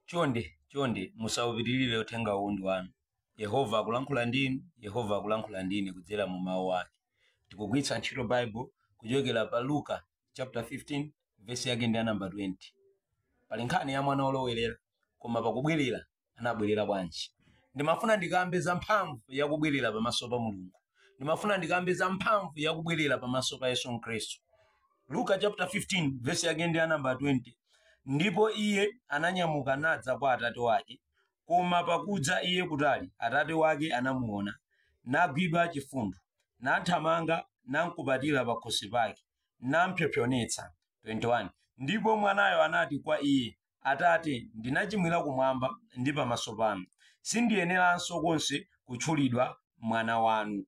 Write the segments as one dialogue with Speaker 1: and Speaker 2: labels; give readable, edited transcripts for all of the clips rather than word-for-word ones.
Speaker 1: Chonde musawupitirire uthenga uwu ndi wanu. Yehova akulankhula ndinu, Yehova akulankhula ndine kudzera mu mawu ake. Tikugwiritsa ntchito Bible kuchokera pa Luka chapter 15 verse yake ndi namba 20. Pali nkhani ya mwana olowerera, koma pakubwerera anabwerera bwanji. Ndimafuna ndikambe za mphamvu yakubwerera pamaso pa Mulungu. Ndimafuna ndikambe za mphamvu yakubwerera pamaso pa Yesu Khristu. Luka chapter 15 verse yake ndi namba 20. Ndipo iye ananyamuka nadza kwa atate wake, koma pakudza iye kutali atate wake anamuona, nagwidwa chifundo, nathamanga namkubatira pa khosi pake, nampsopsonetsa. 21. Ndipo mwanayo anati kwa iye, Atate, ndinachimwira kumwamba ndi pamaso panu, sindiyeneranso konse kutchulidwa mwana wanu.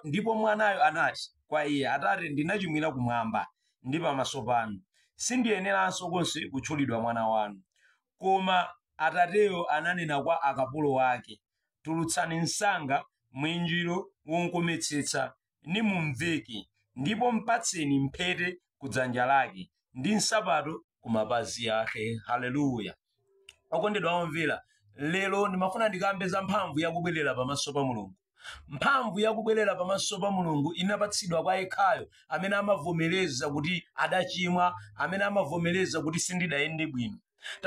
Speaker 1: Ndipo mwanayo anati kwa iye, Atate, ndinachimwira kumwamba ndi pamaso panu, sindiyeneranso konse kutchulidwa mwana wanu. Koma atateyo ananena kwa akapolo wake, tulutsani msanga mwinjiro wonkometsetsa nimumveke, ndipo mpatseni mphete kudzanja lake ndi nsapato kumapazi ake. Haleluya. Okondedwa omvera, lero ndimafuna ndikambe za mphamvu yakubwerera pamaso pa Mulungu. Mphamvu yakubwerera pamaso pa Mulungu inapatsidwa kwa yekhayo amene amavomereza kuti adachimwa, amene amavomereza kuti sindidayende bwino.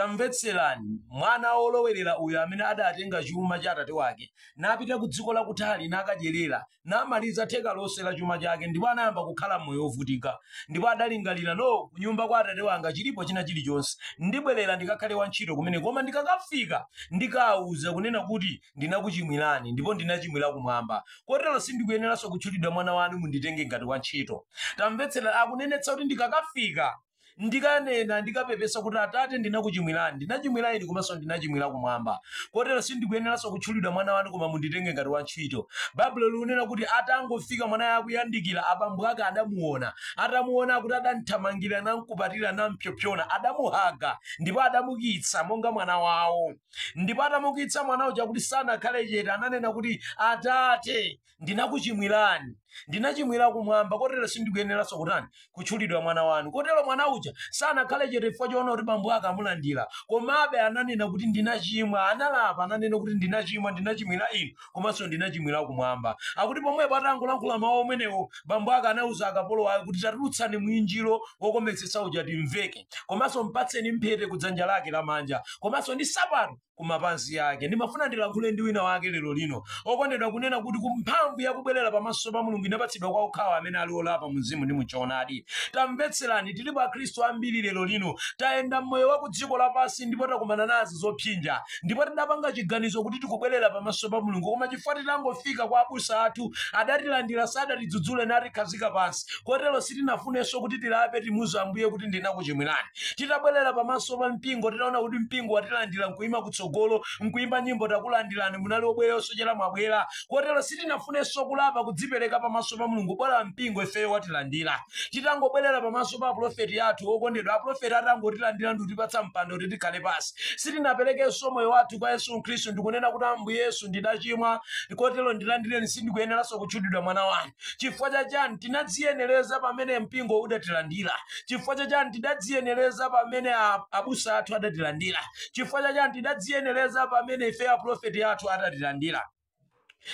Speaker 1: Tamvetserani, mwana olowerera uyo amene adatenga chuma cha atate wake napita ku dziko lakutali nakadyerera namaliza theka lonse la chuma chake, ndipo anayamba kukhala moyo wovutika, ndipo adalingalira, no, kunyumba kwa atate wanga chilipo china chilichonse, ndibwerera ndikakhale wantchito kumene, koma ndikakafika ndikawuza kunena kuti ndinakuchimwirani ndipo ndinachimwira kumwamba, kotero sindikuyeneranso kutchulidwa mwana wanu munditenge ngati wantchito. Tamvetserani, akunenetsa kuti ndikakafika ndikanena ndikapepesa kuti Atate ndinakuchimwirani, ndinachimwirani komanso ndinachimwira kumwamba, kotero sindikuyeneranso kutchulidwa mwana wanu koma munditenge ngati wantchito. Baibulo likunena kuti atangofika mwana yake kuyandikira, abambo ake adamuona, atamuona kuti adamthamangira namkupatira nampsopsona, adamuhaga ndipo adamukitsa monga mwana wawo. Ndipo atamukitsa mwana uja kuti sanakhale chete, ananena kuti Atate, ndinakuchimwirani, ndinachimwira kumwamba, kotero sindikuyeneranso kutani kutchulidwa mwana wanu. Kotero mwana uja sanakhale chete chifukwa choona kuti bambo ake amulandira, komabe ananena kuti ndinachimwa, analapa, ananena kuti ndinachimwa, ndinachimwira inu komanso ndinachimwira kumwamba. Akuti pomwepo atangolankhula mawu omenewo, bambo ake anawuza akapolo ake kuti tatulutsani mwinjiro wokometsetsa uja timveke, komanso mpatseni mphete kudzanja lake lamanja, komanso ndi nsapato kumapazi ake. Ndimafuna ndilankhule ndi wina wake lero lino, okondedwa, kunena kuti kumphamvu yakubwerera pamaso pa Mulungu inapatsidwa kwa okhawo amene ali olapa mzimu ndi muchoonadi. Tamvetserani, tilipo akhristu ambiri lero lino tayenda mmoyo wa ku dziko lapansi ndipo takumana nazi zopsinja, ndipo tidapanga chiganizo kuti tikubwerera pamaso pa Mulungu, koma chifukwa titangofika kwa abusa athu adatilandira sadatidzudzule natikhazika pansi, kotero sitinafunenso kuti tilape timuze Ambuye kuti ndinakuchimwirani. Titabwerera pamaso pa mpingo titaona kuti mpingo watilandira nkuima kutsogolo, nkuimba nyimbo takulandirani, munali obwera osochera mwabwera, kotero sitinafunenso kulapa kudzipereka pamaso pa Mulungu, bora mpingo ifeyo watilandira. Titangobwerera pamaso pa aprofeti athu, okondedwa, aprofeti atangotilandira ndi kutipatsa mpando kuti tikhale pasi, sitinaperekenso moyo wathu kwa Yesu Khristu ndikunena kuti Ambuye Yesu, ndidachimwa, kotero ndilandireni, sindikuyeneranso kutchulidwa mwana wanu. Chifukwa chachani? Tinadziyenereza pamene mpingo udatilandira. Chifukwa chachani? Tidadziyenereza pamene abusa athu adatilandira. Chifukwa chachani? Tidadziyenereza pamene ife aprofeti athu adatilandira.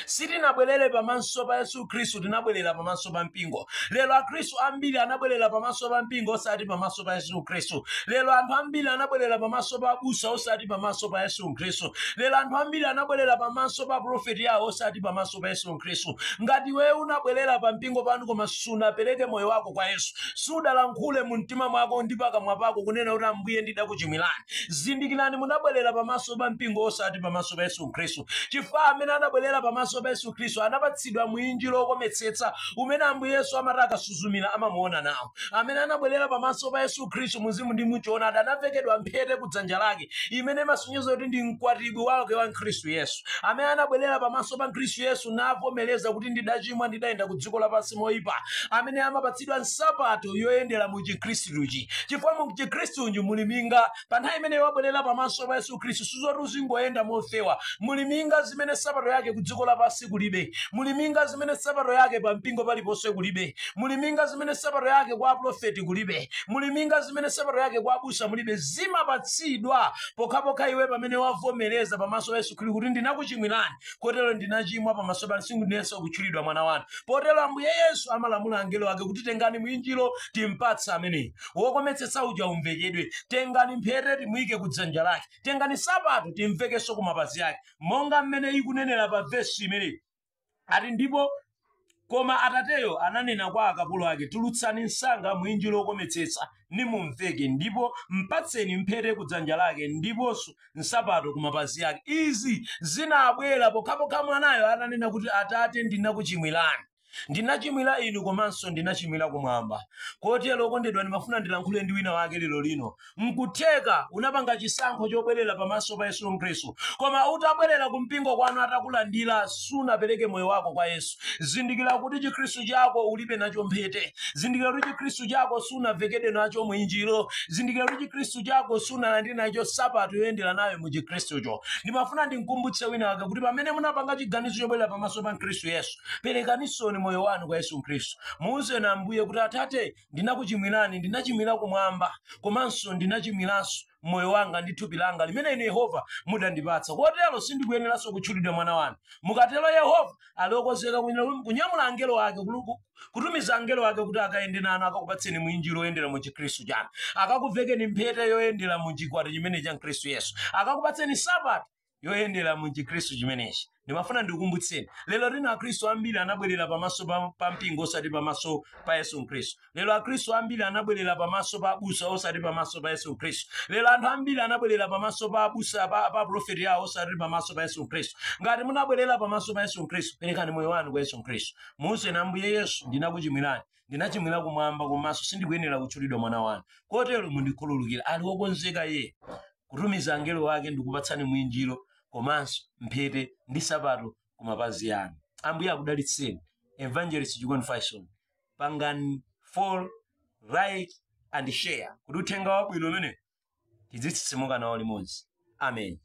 Speaker 1: Sitinabwerere pamaso pa Yesu Khristu, tinabwerera pamaso pa mpingo. Lero akhristu ambiri anabwerera pamaso pa mpingo osati pamaso pa Yesu Khristu. Lero anthu ambiri anabwerera pamaso pa abusa osati pamaso pa Yesu Khristu. Lero anthu ambiri anabwerera pamaso pa aprofeti awo osati pamaso pa Yesu Khristu. Ngati wewe unabwerera pa mpingo panu koma sunapereke moyo wako kwa Yesu, sudalankhule mu mtima mwako ndi pakamwa pako kunena kuti Ambuye ndidakuchimwirani, zindikirani munabwerera pamaso pa mpingo osati pamaso pa Yesu Khristu. Chifukwa amene anabwerera pamaso pa Yesu Khristu anapatsidwa mwinjiro wokometsetsa umene Ambuye Yesu amati akasuzumira amamuona nawo. Amene anabwerera pamaso pa Yesu Khristu mzimu ndi muchoonadi anavekedwa mphete kudzanja lake imene imasonyeza kuti ndi mkwatibwi wake wa Khristu Yesu. Amene anabwerera pamaso pa Khristu Yesu navomereza kuti ndidachimwa, ndidayenda ku dziko lapansi moyipa, amene amapatsidwa nsapato yoyendera mu Chikhristuchi. Chifukwa mu Chikhristuchi muli minga. Pa nthawi imene wabwerera pamaso pa Yesu Khristu sizoti uzingoyenda mofewa, muli minga zimene nsapato yake ku dziko lapasi kulibe, muliminga zimene sabato yake pa mpingo paliponse kulibe, muliminga zimene sabato yake kwa aprofeti kulibe, muliminga zimene sabato yake kwa abusa mulibe. Zimapatsidwa pokhapokha iwe pamene wavomereza pamaso pa Yesu Khristu kuti ndinakuchimwirani, kotero ndinachimwa pamaso panu, sindinenso kutchulidwa mwana wanu. Potero Ambuye Yesu amalamula angelo ake kuti tengani mwinjiro timpatse ameneyi, wokometsetsa uja umvekedwe, tengani mphete timuyike kudzanja lake, tengani sabato timvekenso ku mapazi ake, monga mmene ikunenera pa vesi imeneyi ati ndipo koma Atateyo ananena kwa akapolo ake, tulutsani msanga mwinjiro wokometsetsa nimumveke, ndipo mpatseni mphete kudzanja lake ndiponso nsapato ku mapazi ake. Izi zinabwera pokhapokha mwanayo ananena kuti Atate ndinakuchimwirani, ndinachimwira inu komanso ndinachimwira kumwamba. Kotero okondedwa ndimafuna ndilankhule ndi wina wake lero lino. Mkutheka unapanga chisankho chobwerera pamaso pa Yesu Khristu, koma utabwerera ku mpingo kwanu atakulandira sunapereke moyo wako kwa Yesu. Zindikira kuti chikhristu chako ulibe nacho mphete, zindikira kuti chikhristu chako sunavekedwe nacho mwinjiro, zindikira kuti chikhristu chako sunalandire nacho sapato yoyendera nayo mu chikhristucho. Ndimafuna ndimkumbutse wina wake kuti pamene munapanga chiganizo chobwerera pamaso pa Khristu Yesu, perekanisoni moyo wanu kwa Yesu Khristu. Muze na Ambuye kuti Atate ndinakuchimwirani, ndinachimwira kumwamba komanso ndinachimwiranso moyo wanga ndi thupi langa limene inu Yehova mudandipatsa. Kotero sindikuyeneranso kutchulidwa mwana wanu. Mukatero Yehova alokozeka kunyamula angelo ake, kutumiza angelo ake kuti akayende nanu akakupatseni mwinjiro woyendera mu chikhristu chanu, akakuvekeni mphete yoyendera mu chikwati chimene cha Khristu Yesu, akakupatseni sabato yoyendera mu chikhristu chimenechi. Ndimafuna ndikumbutseni lero lino akhristu ambiri anabwerera pamaso pa mpingo osati pamaso pa Yesu Khristu. Lero akhristu ambiri anabwerera pamaso pa abusa osati pamaso pa Yesu Khristu. Lero anthu ambiri anabwerera pamaso pa abusa pa profeti yawo osati pamaso pa Yesu Khristu. Ngati munabwerera pamaso pa Yesu Khristu, perekani moyo wanu kwa Yesu Khristu. Muze na Ambuye Yesu, ndinakuchimwirani, ndinachimwira kumwamba komanso sindikuyenera kutchulidwa mwana wanu. Kotero mundikhululukire. Ali wokonzeka iye kutumiza angelo wake ndikupatsani mwinjiro komanso mphete ndi sabato ku mapazi anu. Ambuye akudalitseni. Evangelist Jigoni Faison, pangani follow, like and share kuti uthenga wabwino umene tidzitsitsimuka nawo limodzi. Amen.